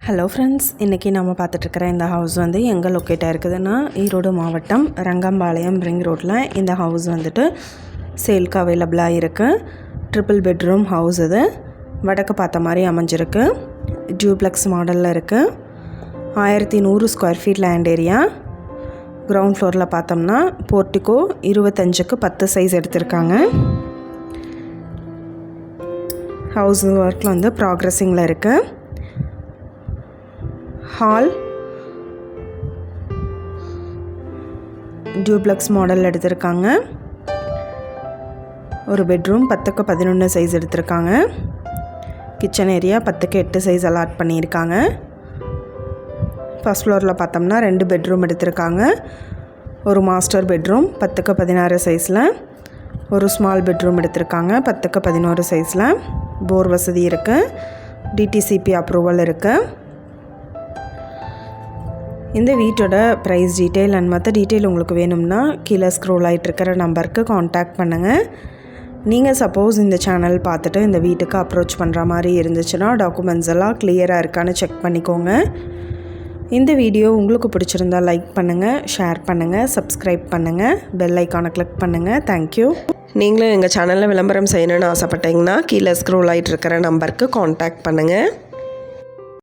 Hello friends, இன்றைக்கி நம்ம பார்த்துட்ருக்கிற இந்த ஹவுஸ் வந்து எங்கே லொக்கேட் ஆகிருக்குதுன்னா ஈரோடு மாவட்டம் ரங்கம்பாளையம் ரிங் ரோட்டில் இந்த ஹவுஸ் வந்துட்டு சேல்க்கு அவைலபிளாக இருக்குது. ட்ரிபிள் பெட்ரூம் ஹவுஸ் இது. வடக்கு பார்த்த மாதிரி அமைஞ்சிருக்கு. டியூப்ளெக்ஸ் மாடலில் இருக்குது. 1100 square feet land area. Ground ஃப்ளோரில் பார்த்தோம்னா போர்ட்டிகோ 25க்கு 10 சைஸ் எடுத்திருக்காங்க. ஹவுஸ் ஒர்க்கில் வந்து ப்ராக்ரஸிங்கில் இருக்குது. ஹால் டியூப்ளெக்ஸ் மாடல் எடுத்திருக்காங்க. ஒரு பெட்ரூம் 10க்கு 11 சைஸ் எடுத்திருக்காங்க. கிச்சன் ஏரியா 10க்கு 8 சைஸ் அலாட் பண்ணியிருக்காங்க. ஃபஸ்ட் ஃப்ளோரில் பார்த்தோம்னா 2 பெட்ரூம் எடுத்திருக்காங்க. ஒரு மாஸ்டர் பெட்ரூம் 10க்கு 16 சைஸில், ஒரு ஸ்மால் பெட்ரூம் எடுத்திருக்காங்க 10க்கு 11 சைஸில். போர் வசதி இருக்குது. டிடிசிபி அப்ரூவல் இருக்குது. இந்த வீட்டோட ப்ரைஸ் டீட்டெயில் அண்ட் மற்ற டீட்டெயில் உங்களுக்கு வேணும்னா கீழே ஸ்க்ரோல் ஆகிட்டு இருக்கிற நம்பருக்கு காண்டாக்ட் பண்ணுங்கள். நீங்கள் சப்போஸ் இந்த சேனல் பார்த்துட்டு இந்த வீட்டுக்கு அப்ரோச் பண்ணுற மாதிரி இருந்துச்சுன்னா டாக்குமெண்ட்ஸ் எல்லாம் கிளியராக இருக்கான்னு செக் பண்ணிக்கோங்க. இந்த வீடியோ உங்களுக்கு பிடிச்சிருந்தா லைக் பண்ணுங்கள், ஷேர் பண்ணுங்கள், சப்ஸ்கிரைப் பண்ணுங்கள், பெல் ஐக்கானை கிளிக் பண்ணுங்கள். தேங்க்யூ. நீங்களும் எங்கள் சேனலில் விளம்பரம் செய்யணுன்னு ஆசைப்பட்டீங்கன்னா கீழே ஸ்க்ரோல் ஆகிட்டு இருக்கிற நம்பருக்கு காண்டாக்ட் பண்ணுங்கள்.